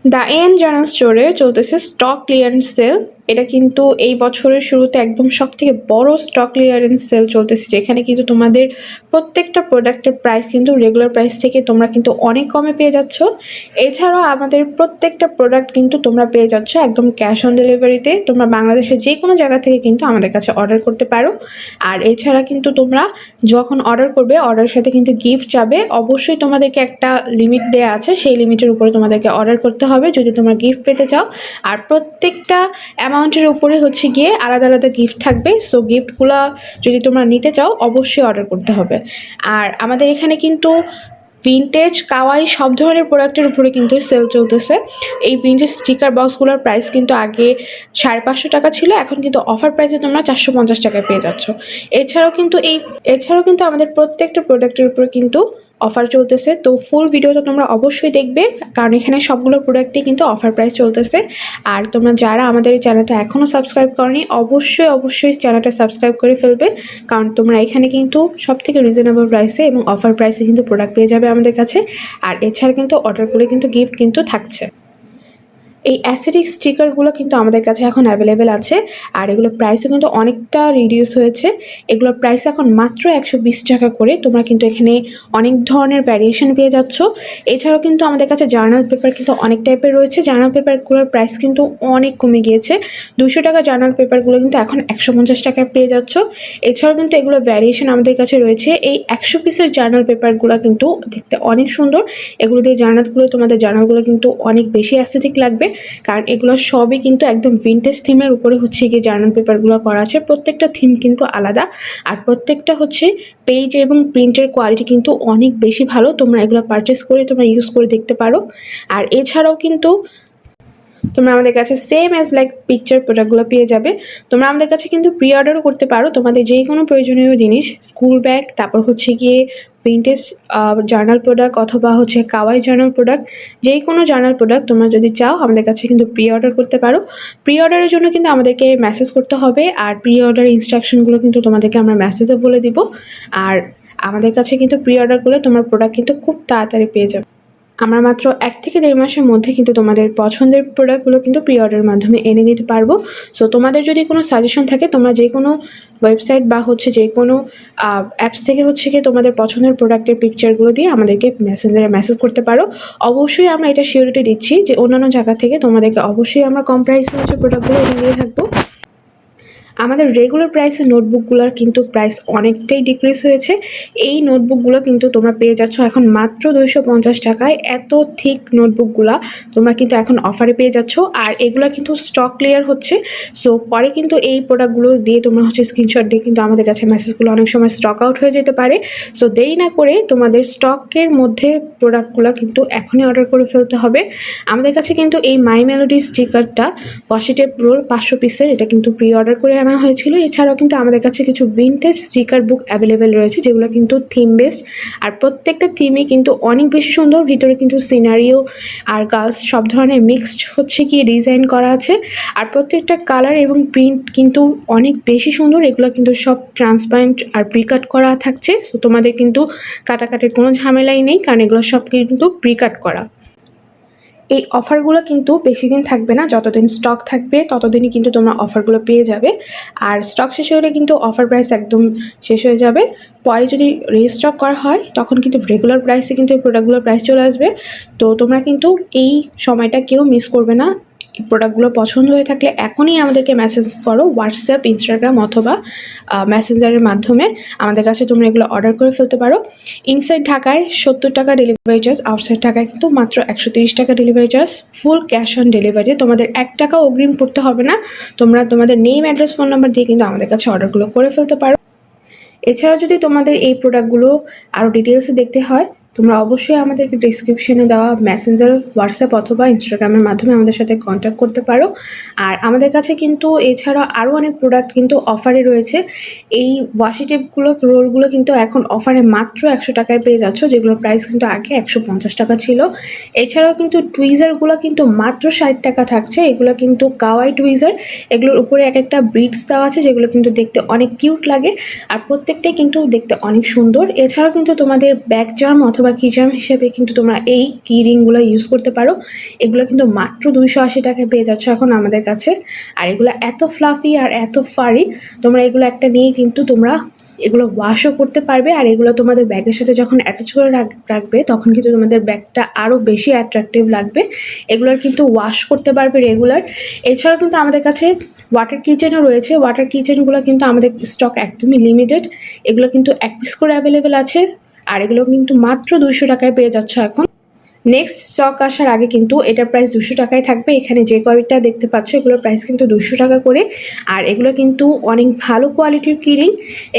The N journal স্টোরে চলতেছে stock clearance sale. এটা কিন্তু এই বছরের শুরুতে একদম সবথেকে বড় স্টক ক্লিয়ারেন্স সেল চলতেছে, যেখানে কিন্তু তোমাদের প্রত্যেকটা প্রোডাক্টের প্রাইস কিন্তু রেগুলার প্রাইস থেকে তোমরা কিন্তু অনেক কমে পেয়ে যাচ্ছ। এছাড়াও আমাদের প্রত্যেকটা প্রোডাক্ট কিন্তু তোমরা পেয়ে যাচ্ছ একদম ক্যাশ অন ডেলিভারিতে। তোমরা বাংলাদেশের যে কোনো জায়গা থেকে কিন্তু আমাদের কাছে অর্ডার করতে পারো। আর এছাড়া কিন্তু তোমরা যখন অর্ডার করবে, অর্ডারের সাথে কিন্তু গিফট যাবে। অবশ্যই তোমাদেরকে একটা লিমিট দেওয়া আছে, সেই লিমিটের উপরে তোমাদেরকে অর্ডার করতে হবে যদি তোমরা গিফট পেতে চাও। আর প্রত্যেকটা অ্যামাউন্টের উপরে হচ্ছে গিয়ে আলাদা আলাদা গিফট থাকবে। সো গিফটগুলো যদি তোমরা নিতে চাও অবশ্যই অর্ডার করতে হবে। আর আমাদের এখানে কিন্তু ভিনটেজ, কাওয়াই সব ধরনের প্রোডাক্টের উপরে কিন্তু সেল চলতেছে। এই ভিনটেজ স্টিকার বক্সগুলোর প্রাইস কিন্তু আগে 550 টাকা ছিল, এখন কিন্তু অফার প্রাইসে তোমরা 450 টাকায় পেয়ে যাচ্ছ। এছাড়াও কিন্তু আমাদের প্রত্যেকটা প্রোডাক্টের উপরে কিন্তু অফার চলতেছে। তো ফুল ভিডিওটা তোমরা অবশ্যই দেখবে, কারণ এখানে সবগুলো প্রোডাক্টই কিন্তু অফার প্রাইস চলতেছে। আর তোমরা যারা আমাদের এই চ্যানেলটা এখনও সাবস্ক্রাইব করনি, অবশ্যই চ্যানেলটা সাবস্ক্রাইব করে ফেলবে, কারণ তোমরা এখানে কিন্তু সবথেকে রিজনেবল প্রাইসে এবং অফার প্রাইসে কিন্তু প্রোডাক্ট পেয়ে যাবে আমাদের কাছে। আর এছাড়া কিন্তু অর্ডার করলে কিন্তু গিফট কিন্তু থাকছে। এই অ্যাসিডিক স্টিকারগুলো কিন্তু আমাদের কাছে এখন অ্যাভেলেবেল আছে, আর এগুলোর প্রাইসও কিন্তু অনেকটা রিডিউস হয়েছে। এগুলোর প্রাইস এখন মাত্র 120 টাকা করে। তোমরা কিন্তু এখানে অনেক ধরনের ভ্যারিয়েশন পেয়ে যাচ্ছ। এছাড়াও কিন্তু আমাদের কাছে জার্নাল পেপার কিন্তু অনেক টাইপের রয়েছে। জার্নাল পেপারগুলোর প্রাইস কিন্তু অনেক কমে গিয়েছে। 200 টাকা জার্নাল পেপারগুলো কিন্তু এখন 150 টাকায় পেয়ে যাচ্ছ। এছাড়াও কিন্তু এগুলো ভ্যারিয়েশন আমাদের কাছে রয়েছে। এই 100 পিসের জার্নাল পেপারগুলো কিন্তু দেখতে অনেক সুন্দর। এগুলো দিয়ে তোমাদের জার্নালগুলো কিন্তু অনেক বেশি অ্যাসথেটিক লাগবে, কারণ এগুলো সবই কিন্তু একদম ভিনটেজ থিমের উপরে হচ্ছে গিয়ে জার্নাল পেপারগুলো করা আছে। প্রত্যেকটা থিম কিন্তু আলাদা, আর প্রত্যেকটা হচ্ছে পেজ এবং প্রিন্টের কোয়ালিটি কিন্তু অনেক বেশি ভালো। তোমরা এগুলো পারচেস করে তোমরা ইউজ করে দেখতে পারো। আর এছাড়াও কিন্তু তোমরা আমাদের কাছে সেম অ্যাজ লাইক পিকচার প্রোডাক্টগুলো পেয়ে যাবে। তোমরা আমাদের কাছে কিন্তু প্রি অর্ডারও করতে পারো তোমাদের যে কোনো প্রয়োজনীয় জিনিস, স্কুল ব্যাগ, তারপর হচ্ছে গিয়ে ভিনটেজ জার্নাল প্রোডাক্ট, অথবা হচ্ছে কাওয়াই জার্নাল প্রোডাক্ট, যে কোনো জার্নাল প্রোডাক্ট তোমরা যদি চাও আমাদের কাছে কিন্তু প্রি অর্ডার করতে পারো। প্রি অর্ডারের জন্য কিন্তু আমাদেরকে মেসেজ করতে হবে, আর প্রি অর্ডার ইনস্ট্রাকশনগুলো কিন্তু তোমাদেরকে আমরা মেসেজে বলে দিব। আর আমাদের কাছে কিন্তু প্রি অর্ডার করলে তোমার প্রোডাক্ট কিন্তু খুব তাড়াতাড়ি পেয়ে যাবে। আমরা মাত্র 1 থেকে 1.5 মাসের মধ্যে কিন্তু তোমাদের পছন্দের প্রোডাক্টগুলো কিন্তু প্রি অর্ডারের মাধ্যমে এনে দিতে পারবো। সো তোমাদের যদি কোনো সাজেশন থাকে, তোমরা যে কোনো ওয়েবসাইট বা হচ্ছে যে কোনো অ্যাপস থেকে হচ্ছে কি তোমাদের পছন্দের প্রোডাক্টের পিকচারগুলো দিয়ে আমাদেরকে মেসেঞ্জারে মেসেজ করতে পারো। অবশ্যই আমরা এটা সিওরিটি দিচ্ছি যে অন্যান্য জায়গা থেকে তোমাদেরকে অবশ্যই আমরা কম প্রাইসে হচ্ছে প্রোডাক্টগুলো এনে দিয়ে থাকবো। আমাদের রেগুলার প্রাইসের নোটবুকগুলোর কিন্তু প্রাইস অনেকটাই ডিক্রিজ হয়েছে। এই নোটবুকগুলো কিন্তু তোমরা পেয়ে যাচ্ছ এখন মাত্র 250 টাকায়। এত থিক নোটবুকগুলো তোমরা কিন্তু এখন অফারে পেয়ে যাচ্ছ, আর এগুলো কিন্তু স্টক ক্লিয়ার হচ্ছে। সো পরে কিন্তু এই প্রোডাক্টগুলো দিয়ে তোমরা হচ্ছে স্ক্রিনশট দিয়ে কিন্তু আমাদের কাছে মেসেজগুলো অনেক সময় স্টক আউট হয়ে যেতে পারে। সো দেরি না করে তোমাদের স্টকের মধ্যে প্রোডাক্টগুলো কিন্তু এখনই অর্ডার করে ফেলতে হবে। আমাদের কাছে কিন্তু এই মাই মেলোডি স্টিকারটা ওয়াশি টেপ রোল 500 পিসের, এটা কিন্তু প্রি অর্ডার করে আনা হয়েছিল। এছাড়াও কিন্তু আমাদের কাছে কিছু ভিনটেজ স্টিকার বুক অ্যাভেলেবেল রয়েছে, যেগুলো কিন্তু থিম বেসড, আর প্রত্যেকটা থিমই কিন্তু অনেক বেশি সুন্দর। ভিতরে কিন্তু সিনারিও আর গার্লস সব ধরনের মিক্সড হচ্ছে কি ডিজাইন করা আছে, আর প্রত্যেকটা কালার এবং প্রিন্ট কিন্তু অনেক বেশি সুন্দর। এগুলো কিন্তু সব ট্রান্সপারেন্ট আর প্রিকাট করা থাকছে। সো তোমাদের কিন্তু কাটাকাটির কোনো ঝামেলাই নেই, কারণ এগুলো সব কিন্তু প্রিকাট করা। এই অফারগুলো কিন্তু বেশি দিন থাকবে না, যতদিন স্টক থাকবে ততদিনই কিন্তু তোমরা অফারগুলো পেয়ে যাবে। আর স্টক শেষ হলে কিন্তু অফার প্রাইস একদম শেষ হয়ে যাবে। পরে যদি রিস্টক করা হয় তখন কিন্তু রেগুলার প্রাইসে কিন্তু এই প্রোডাক্টগুলোর প্রাইস চলে আসবে। তো তোমরা কিন্তু এই সময়টা কেউ মিস করবে না। এই প্রোডাক্টগুলো পছন্দ হয়ে থাকলে এখনই আমাদেরকে মেসেজ করো হোয়াটসঅ্যাপ, ইনস্টাগ্রাম অথবা মেসেঞ্জারের মাধ্যমে। আমাদের কাছে তোমরা এগুলো অর্ডার করে ফেলতে পারো। ইনসাইড ঢাকায় 70 টাকা ডেলিভারি চার্জ, আউটসাইড ঢাকায় কিন্তু মাত্র 130 টাকা delivery charge. Full cash on delivery, তোমাদের 1 টাকাও অগ্রিম করতে হবে না। তোমরা তোমাদের নেম, অ্যাড্রেস, ফোন নাম্বার দিয়ে কিন্তু আমাদের কাছে অর্ডারগুলো করে ফেলতে পারো। এছাড়াও যদি তোমাদের এই প্রোডাক্টগুলো আরও ডিটেলসে দেখতে হয়, তোমরা অবশ্যই আমাদেরকে ডিসক্রিপশনে দেওয়া মেসেঞ্জার, হোয়াটসঅ্যাপ অথবা ইনস্টাগ্রামের মাধ্যমে আমাদের সাথে কন্ট্যাক্ট করতে পারো। আর আমাদের কাছে কিন্তু এছাড়া আরও অনেক প্রোডাক্ট কিন্তু অফারে রয়েছে। এই ওয়াশি টেপগুলো, রোলগুলো কিন্তু এখন অফারে মাত্র 100 টাকায় পেয়ে যাচ্ছ, যেগুলোর প্রাইস কিন্তু আগে 150 টাকা ছিল। এছাড়াও কিন্তু টুইজারগুলো কিন্তু মাত্র 60 টাকা থাকছে। এগুলো কিন্তু কাওয়াই টুইজার, এগুলোর উপরে এক একটা ব্রিডস দেওয়া আছে, যেগুলো কিন্তু দেখতে অনেক কিউট লাগে, আর প্রত্যেকটাই কিন্তু দেখতে অনেক সুন্দর। এছাড়াও কিন্তু তোমাদের ব্যাক চার্ম অথবা অথবা কিচাম হিসেবে কিন্তু তোমরা এই কি রিংগুলো ইউজ করতে পারো। এগুলো কিন্তু মাত্র 280 টাকায় পেয়ে যাচ্ছ এখন আমাদের কাছে। আর এগুলো এত ফ্লাফি আর এত ফারি, তোমরা এগুলো একটা নিয়েই কিন্তু তোমরা এগুলো ওয়াশও করতে পারবে। আর এগুলো তোমাদের ব্যাগের সাথে যখন অ্যাটাচ করে রাখবে তখন কিন্তু তোমাদের ব্যাগটা আরও বেশি অ্যাট্রাকটিভ লাগবে। এগুলোর কিন্তু ওয়াশ করতে পারবে রেগুলার। এছাড়াও কিন্তু আমাদের কাছে ওয়াটার কিচেনও রয়েছে। ওয়াটার কিচেনগুলো কিন্তু আমাদের স্টক একদমই লিমিটেড। এগুলো কিন্তু 1 পিস করে অ্যাভেলেবেল আছে। আর এগুলো কিন্তু মাত্র 200 টাকায় পেয়ে যাচ্ছ এখন। নেক্সট স্টক আসার আগে কিন্তু এটার প্রাইস 200 টাকায় থাকবে। এখানে যে কয়টা দেখতে পাচ্ছ এগুলোর প্রাইস কিন্তু 200 টাকা করে। আর এগুলো কিন্তু অনেক ভালো কোয়ালিটির কিরিং।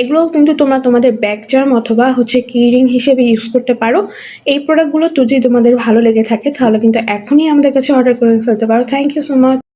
এগুলোও কিন্তু তোমরা তোমাদের ব্যাগ জার্ম অথবা কিরিং হিসেবে ইউজ করতে পারো। এই প্রোডাক্টগুলো যদি তোমাদের ভালো লেগে থাকে তাহলে কিন্তু এখনই আমাদের কাছে অর্ডার করে ফেলতে পারো। Thank you so much.